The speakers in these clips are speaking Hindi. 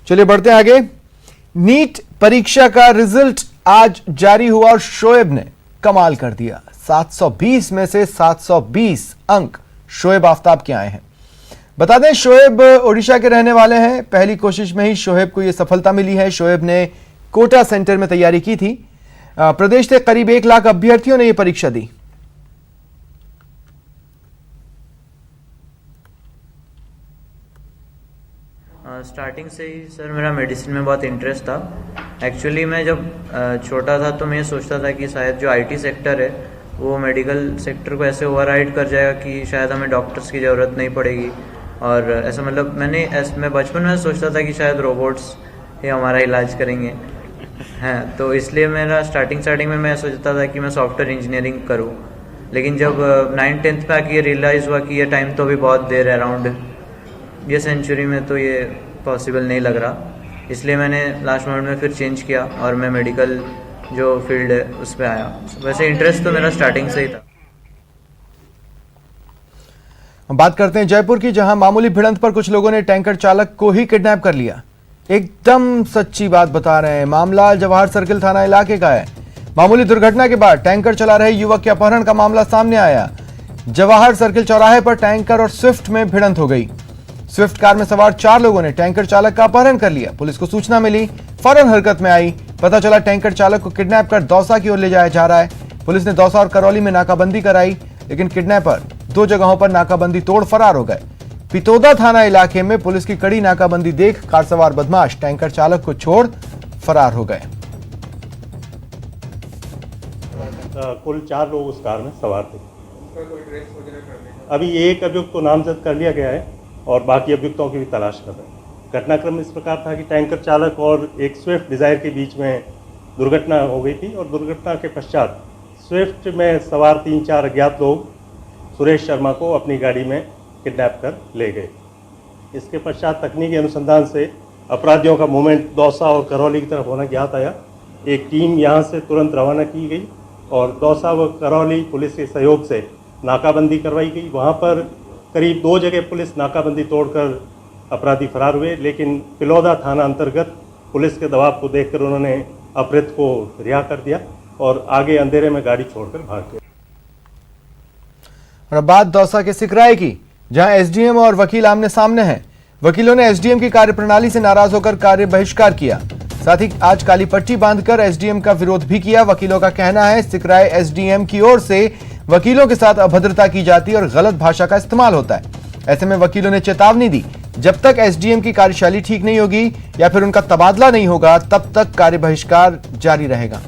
चलिए बढ़ते हैं आगे। नीट परीक्षा का रिजल्ट आज जारी हुआ और शोएब ने कमाल कर दिया। 720 में से 720 अंक शोएब आफ्ताब के आए हैं। बता दें, शोएब ओडिशा के रहने वाले हैं। पहली कोशिश में ही शोएब को यह सफलता मिली है। शोएब ने कोटा सेंटर में तैयारी की थी। प्रदेश से करीब 1 लाख अभ्यर्थियों ने यह परीक्षा दी। स्टार्टिंग से ही सर मेरा मेडिसिन में बहुत इंटरेस्ट था। एक्चुअली मैं जब छोटा था तो मैं सोचता था कि शायद जो आईटी सेक्टर है वो मेडिकल सेक्टर को ऐसे ओवरराइड कर जाएगा कि शायद हमें डॉक्टर्स की ज़रूरत नहीं पड़ेगी। और ऐसा मतलब मैं बचपन में सोचता था कि शायद रोबोट्स ही हमारा इलाज करेंगे हैं। तो इसलिए मेरा स्टार्टिंग में मैं सोचता था कि मैं सॉफ्टवेयर इंजीनियरिंग करूँ। लेकिन जब 9th-10th में आके ये रियलाइज़ हुआ कि ये टाइम तो अभी बहुत देर है, अराउंड ये सेंचुरी में तो ये पॉसिबल नहीं लग रहा। इसलिए मैंने लास्ट मोमेंट में फिर चेंज किया और मैं मेडिकल जो फील्ड है उस पर आया। वैसे इंटरेस्ट तो मेरा स्टार्टिंग से ही था। हम बात करते हैं जयपुर की, जहां मामूली भिड़ंत पर कुछ लोगों ने टैंकर चालक को ही किडनैप कर लिया। एकदम सच्ची बात बता रहे हैं। मामला जवाहर सर्किल थाना इलाके का है। मामूली दुर्घटना के बाद टैंकर चला रहे युवक के अपहरण का मामला सामने आया। जवाहर सर्किल चौराहे पर टैंकर और स्विफ्ट में भिड़ंत हो गई। स्विफ्ट कार में सवार 4 लोगों ने टैंकर चालक का अपहरण कर लिया। पुलिस को सूचना मिली, फौरन हरकत में आई। पता चला टैंकर चालक को किडनैप कर दौसा की ओर ले जाया जा रहा है। पुलिस ने दौसा और करौली में नाकाबंदी कराई, लेकिन किडनैपर 2 जगहों पर नाकाबंदी तोड़ फरार हो गए। पितोदा थाना इलाके में पुलिस की कड़ी नाकाबंदी देख कार सवार बदमाश टैंकर चालक को छोड़ फरार हो गए। कुल 4 लोग उस कार में सवार थे। अभी एक अभियुक्त को नामजद कर लिया गया है और बाकी अभियुक्तों की भी तलाश कर रहे हैं। घटनाक्रम इस प्रकार था कि टैंकर चालक और एक स्विफ्ट डिज़ायर के बीच में दुर्घटना हो गई थी और दुर्घटना के पश्चात स्विफ्ट में सवार 3-4 अज्ञात लोग सुरेश शर्मा को अपनी गाड़ी में किडनैप कर ले गए। इसके पश्चात तकनीकी अनुसंधान से अपराधियों का मूवमेंट दौसा और करौली की तरफ होना ज्ञात आया। एक टीम यहाँ से तुरंत रवाना की गई और दौसा व करौली पुलिस के सहयोग से नाकाबंदी करवाई गई। वहाँ पर करीब 2 जगह पुलिस नाकाबंदी तोड़कर अपराधी फरार हुए, लेकिन पिलौदा थाना अंतर्गत पुलिस के दबाव को देखकर उन्होंने अपहृत को रिहा कर दिया और आगे अंधेरे में गाड़ी छोड़कर भाग गए। और अब बात दौसा के सिकराय की, जहां एसडीएम और वकील आमने सामने हैं। वकीलों ने एसडीएम की कार्यप्रणाली से नाराज होकर कार्य बहिष्कार किया। साथ ही आज काली पट्टी बांधकर एसडीएम का विरोध भी किया। वकीलों का कहना है सिकराय एसडीएम की ओर से वकीलों के साथ अभद्रता की जाती है और गलत भाषा का इस्तेमाल होता है। ऐसे में वकीलों ने चेतावनी दी, जब तक एसडीएम की कार्यशैली ठीक नहीं होगी या फिर उनका तबादला नहीं होगा, तब तक कार्य बहिष्कार जारी रहेगा।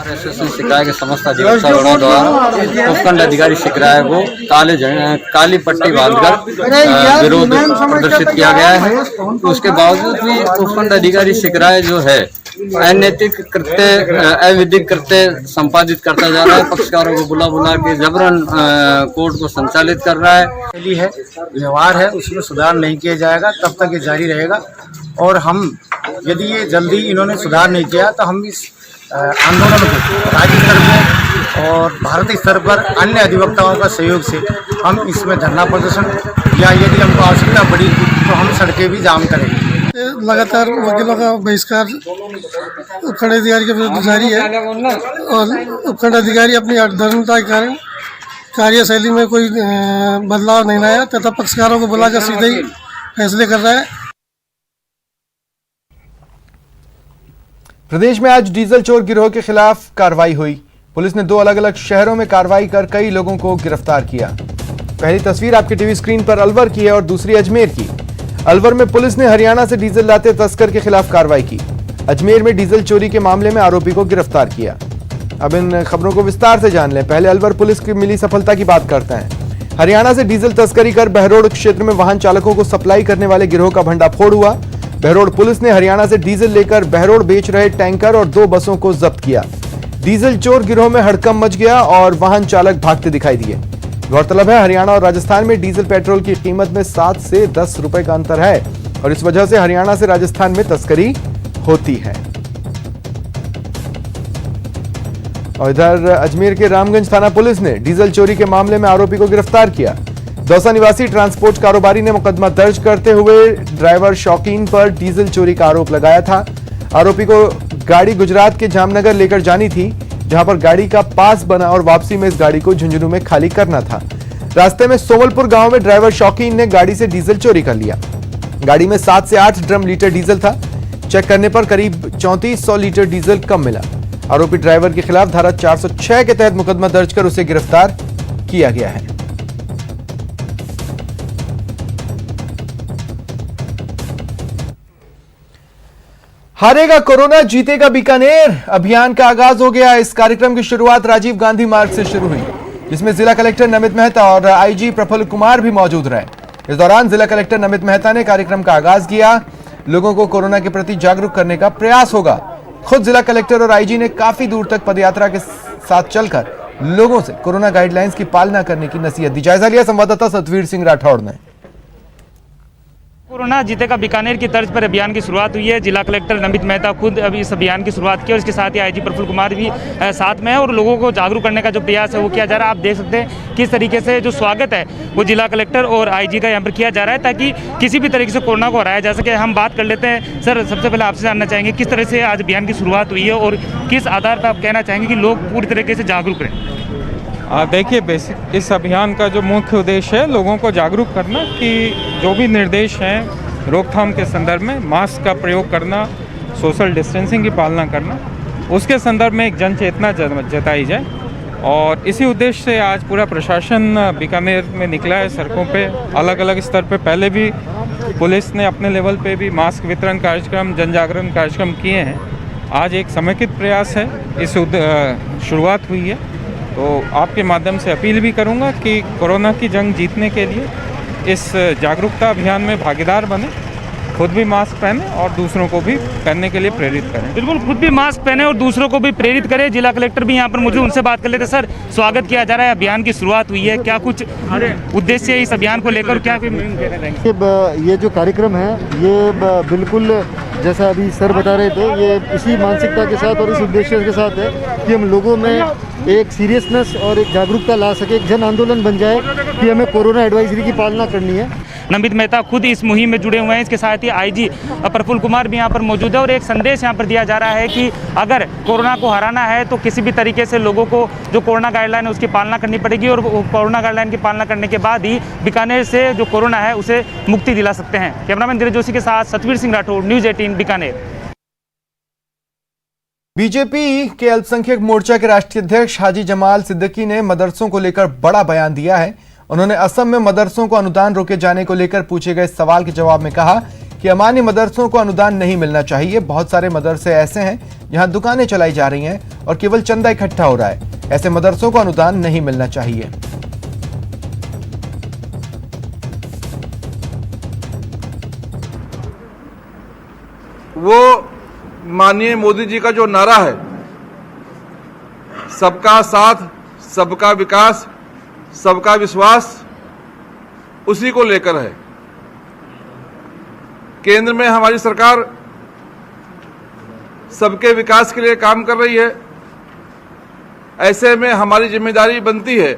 एसोसिएशन सिकराय के समस्त अधिवक्तागणों द्वारा उपखंड अधिकारी सिकराय को काली पट्टी बांधकर विरोध प्रदर्शित किया गया है। तो उसके बावजूद भी उपखंड अधिकारी सिकराय जो है अनैतिक कृत्य, अविधिक कृत्य संपादित करता जा रहा है। पक्षकारों को बुला के जबरन कोर्ट को संचालित कर रहा है। व्यवहार है उसमें सुधार नहीं किया जाएगा तब तक ये जारी रहेगा। और हम यदि ये जल्दी इन्होंने सुधार नहीं किया तो हम इस आंदोलन को राज्य स्तर पर और भारतीय स्तर पर अन्य अधिवक्ताओं का सहयोग से हम इसमें धरना प्रदर्शन या यदि हमको आवश्यकता पड़ी तो हम सड़कें भी जाम करेंगे। लगातार वकीलों का बहिष्कार उपखंड अधिकारी के विरुद्ध जारी है और उपखंड अधिकारी अपनी अधर्मता के कारण कार्यशैली में कोई बदलाव नहीं लाया तथा पक्षकारों को बुलाकर सीधे ही फैसले कर रहा है। प्रदेश में आज डीजल चोर गिरोह के खिलाफ कार्रवाई हुई। पुलिस ने 2 अलग अलग शहरों में कार्रवाई कर कई लोगों को गिरफ्तार किया। पहली तस्वीर आपकी टीवी स्क्रीन पर अलवर की है और दूसरी अजमेर की। अलवर में पुलिस ने हरियाणा से डीजल लाते तस्कर के खिलाफ कार्रवाई की। अजमेर में डीजल चोरी के मामले में आरोपी को गिरफ्तार किया। अब इन खबरों को विस्तार से जान लें। पहले अलवर पुलिस की मिली सफलता की बात करते हैं। हरियाणा से डीजल तस्करी कर बहरोड क्षेत्र में वाहन चालकों को सप्लाई करने वाले गिरोह का भंडाफोड़ हुआ। बहरोड पुलिस ने हरियाणा से डीजल लेकर बहरोड बेच रहे टैंकर और 2 बसों को जब्त किया। डीजल चोर गिरोह में हड़कंप मच गया और वाहन चालक भागते दिखाई दिए। गौरतलब है, हरियाणा और राजस्थान में डीजल पेट्रोल की कीमत में 7 से 10 रुपए का अंतर है और इस वजह से हरियाणा से राजस्थान में तस्करी होती है। और इधर अजमेर के रामगंज थाना पुलिस ने डीजल चोरी के मामले में आरोपी को गिरफ्तार किया। दौसा निवासी ट्रांसपोर्ट कारोबारी ने मुकदमा दर्ज करते हुए ड्राइवर शौकीन पर डीजल चोरी का आरोप लगाया था। आरोपी को गाड़ी गुजरात के जामनगर लेकर जानी थी, जहां पर गाड़ी का पास बना और वापसी में इस गाड़ी को झुंझुनू में खाली करना था। रास्ते में सोमलपुर गांव में ड्राइवर शौकीन ने गाड़ी से डीजल चोरी कर लिया। गाड़ी में 7 से 8 ड्रम लीटर डीजल था। चेक करने पर करीब 3400 लीटर डीजल कम मिला। आरोपी ड्राइवर के खिलाफ धारा 406 के तहत मुकदमा दर्ज कर उसे गिरफ्तार किया गया है। हारेगा कोरोना, जीतेगा बीकानेर अभियान का आगाज हो गया। इस कार्यक्रम की शुरुआत राजीव गांधी मार्ग से शुरू हुई, जिसमें जिला कलेक्टर नमित मेहता और आईजी प्रफुल्ल कुमार भी मौजूद रहे। इस दौरान जिला कलेक्टर नमित मेहता ने कार्यक्रम का आगाज किया। लोगों को कोरोना के प्रति जागरूक करने का प्रयास होगा। खुद जिला कलेक्टर और आईजी ने काफी दूर तक पदयात्रा के साथ चलकर लोगों से कोरोना गाइडलाइंस की पालना करने की नसीहत दी। जायजा लिया संवाददाता सतवीर सिंह राठौड़ ने। कोरोना जीतेगा बीकानेर की तर्ज पर अभियान की शुरुआत हुई है। जिला कलेक्टर नमित मेहता खुद अभी इस अभियान की शुरुआत की और इसके साथ ही आईजी प्रफुल्ल कुमार भी साथ में है और लोगों को जागरूक करने का जो प्रयास है वो किया जा रहा है। आप देख सकते हैं किस तरीके से जो स्वागत है वो जिला कलेक्टर और आईजी का यहाँ पर किया जा रहा है, ताकि किसी भी तरीके से कोरोना को हराया जा सके। हम बात कर लेते हैं। सर, सबसे पहले आपसे जानना चाहेंगे किस तरह से आज अभियान की शुरुआत हुई है और किस आधार पर आप कहना चाहेंगे कि लोग पूरी तरीके से जागरूक रहें? देखिए, बेसिक इस अभियान का जो मुख्य उद्देश्य है लोगों को जागरूक करना कि जो भी निर्देश हैं रोकथाम के संदर्भ में मास्क का प्रयोग करना, सोशल डिस्टेंसिंग की पालना करना, उसके संदर्भ में एक जन चेतना जताई जाए। और इसी उद्देश्य से आज पूरा प्रशासन बीकानेर में निकला है सड़कों पे। अलग अलग स्तर पे पहले भी पुलिस ने अपने लेवल पे भी मास्क वितरण कार्यक्रम, जन जागरण कार्यक्रम किए हैं। आज एक समेकित प्रयास है, इस शुरुआत हुई है। तो आपके माध्यम से अपील भी करूंगा कि कोरोना की जंग जीतने के लिए इस जागरूकता अभियान में भागीदार बने, खुद भी मास्क पहने और दूसरों को भी पहनने के लिए प्रेरित करें। बिल्कुल, खुद भी मास्क पहने और दूसरों को भी प्रेरित करें। जिला कलेक्टर भी यहाँ पर मौजूद, उनसे बात कर लेते हैं। सर, स्वागत किया जा रहा है, अभियान की शुरुआत हुई है, क्या कुछ उद्देश्य है इस अभियान को लेकर, क्या ये जो कार्यक्रम है ये बिल्कुल जैसा अभी सर बता रहे थे, ये इसी मानसिकता के साथ और इस उद्देश्य के साथ है कि हम लोगों में एक सीरियसनेस और एक जागरूकता ला सके, एक जन आंदोलन बन जाए कि हमें कोरोना एडवाइजरी की पालना करनी है। नमित मेहता खुद इस मुहिम में जुड़े हुए हैं। इसके साथ ही आईजी प्रफुल्ल कुमार भी यहाँ पर मौजूद है और एक संदेश यहाँ पर दिया जा रहा है कि अगर कोरोना को हराना है तो किसी भी तरीके से लोगों को जो कोरोना गाइडलाइन है उसकी पालना करनी पड़ेगी और कोरोना गाइडलाइन की पालना करने के बाद ही बीकानेर से जो कोरोना है उसे मुक्ति दिला सकते हैं। कैमरामैन धीरज जोशी के साथ सतवीर सिंह राठौड़, न्यूज़ 18 बीकानेर। बीजेपी के अल्पसंख्यक मोर्चा के राष्ट्रीय अध्यक्ष हाजी जमाल सिद्दीकी ने मदरसों को लेकर बड़ा बयान दिया है। उन्होंने असम में मदरसों को अनुदान रोके जाने को लेकर पूछे गए सवाल के जवाब में कहा कि अमान्य मदरसों को अनुदान नहीं मिलना चाहिए। बहुत सारे मदरसे ऐसे हैं जहां दुकानें चलाई जा रही हैं और केवल चंदा इकट्ठा हो रहा है। ऐसे मदरसों को अनुदान नहीं मिलना चाहिए। वो माननीय मोदी जी का जो नारा है, सबका साथ, सबका विकास, सबका विश्वास, उसी को लेकर है। केंद्र में हमारी सरकार सबके विकास के लिए काम कर रही है। ऐसे में हमारी जिम्मेदारी बनती है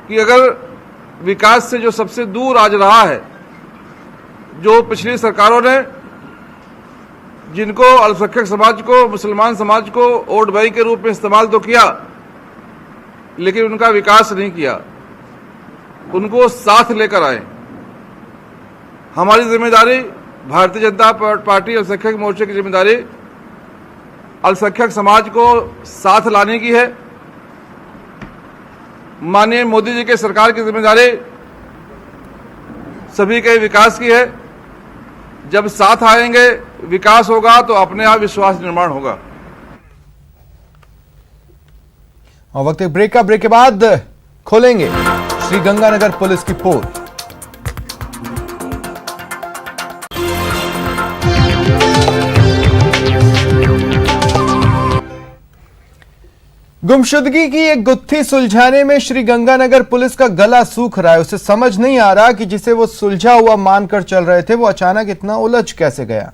कि अगर विकास से जो सबसे दूर आज रहा है, जो पिछली सरकारों ने जिनको अल्पसंख्यक समाज को, मुसलमान समाज को वोट बैंक के रूप में इस्तेमाल तो किया, लेकिन उनका विकास नहीं किया, उनको साथ लेकर आए। हमारी जिम्मेदारी, भारतीय जनता पार्टी अल्पसंख्यक मोर्चे की जिम्मेदारी अल्पसंख्यक समाज को साथ लाने की है। माननीय मोदी जी के सरकार की जिम्मेदारी सभी के विकास की है। जब साथ आएंगे, विकास होगा तो अपने आप विश्वास निर्माण होगा। और वक्त एक ब्रेक का, ब्रेक के बाद खोलेंगे श्री गंगानगर पुलिस की पोल। गुमशुदगी की एक गुत्थी सुलझाने में श्री गंगानगर पुलिस का गला सूख रहा है। उसे समझ नहीं आ रहा कि जिसे वो सुलझा हुआ मानकर चल रहे थे वो अचानक इतना उलझ कैसे गया।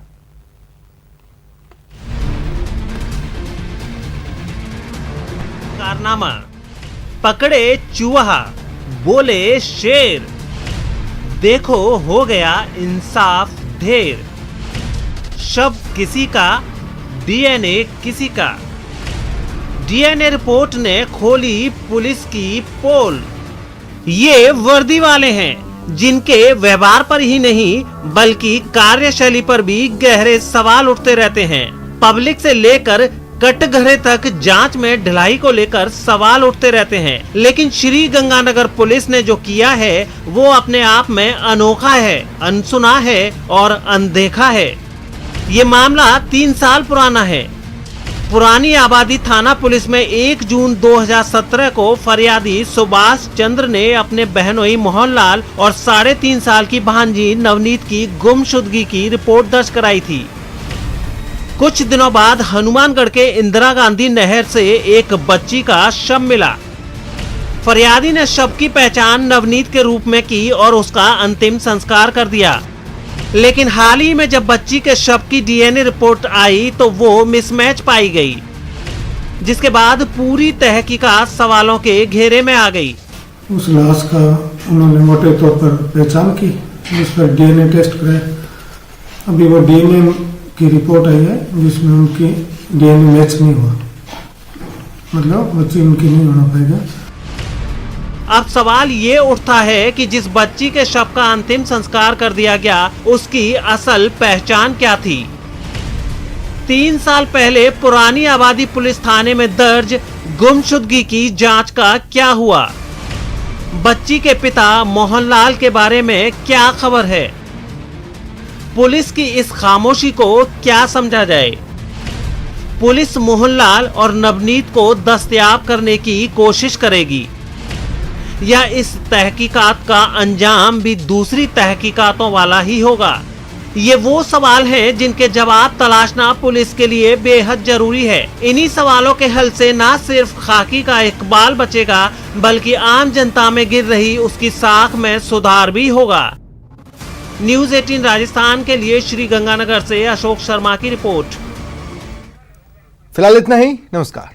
कारनामा। पकड़े चूहा, बोले शेर, देखो हो गया इंसाफ ढेर। शव किसी का, डीएनए किसी का। डीएनए रिपोर्ट ने खोली पुलिस की पोल। ये वर्दी वाले हैं जिनके व्यवहार पर ही नहीं बल्कि कार्यशैली पर भी गहरे सवाल उठते रहते हैं। पब्लिक से लेकर कटघरे तक जांच में ढिलाई को लेकर सवाल उठते रहते हैं, लेकिन श्री गंगानगर पुलिस ने जो किया है वो अपने आप में अनोखा है, अनसुना है और अनदेखा है। ये मामला 3 साल पुराना है। पुरानी आबादी थाना पुलिस में 1 जून 2017 को फरियादी सुभाष चंद्र ने अपने बहनोई मोहनलाल और 3.5 साल की भांजी नवनीत की गुमशुदगी की रिपोर्ट दर्ज कराई थी। कुछ दिनों बाद हनुमानगढ़ के इंदिरा गांधी नहर से एक बच्ची का शव मिला। फरियादी ने शव की पहचान नवनीत के रूप में की और उसका अंतिम संस्कार कर दिया, लेकिन हाल ही में जब बच्ची के शव की डीएनए रिपोर्ट आई तो वो मिसमैच पाई गई, जिसके बाद पूरी तहकीकात सवालों के घेरे में आ गई। उस लाश का उन्होंने मोटे तौर पर पहचान की, जिस पर डीएनए टेस्ट कराया। अभी वो डीएनए की रिपोर्ट आई है जिसमें उनकी डीएनए मैच नहीं हुआ, मतलब बच्ची उनकी नहीं होना पाएगा। अब सवाल ये उठता है कि जिस बच्ची के शव का अंतिम संस्कार कर दिया गया उसकी असल पहचान क्या थी। 3 साल पहले पुरानी आबादी पुलिस थाने में दर्ज गुमशुदगी की जांच का क्या हुआ? बच्ची के पिता मोहनलाल के बारे में क्या खबर है? पुलिस की इस खामोशी को क्या समझा जाए? पुलिस मोहनलाल और नवनीत को दस्तयाब करने की कोशिश करेगी या इस तहकीकात का अंजाम भी दूसरी तहकीकातों वाला ही होगा? ये वो सवाल हैं जिनके जवाब तलाशना पुलिस के लिए बेहद जरूरी है। इन्हीं सवालों के हल से न सिर्फ खाकी का इकबाल बचेगा बल्कि आम जनता में गिर रही उसकी साख में सुधार भी होगा। न्यूज़ 18 राजस्थान के लिए श्री गंगानगर से अशोक शर्मा की रिपोर्ट। फिलहाल इतना ही, नमस्कार।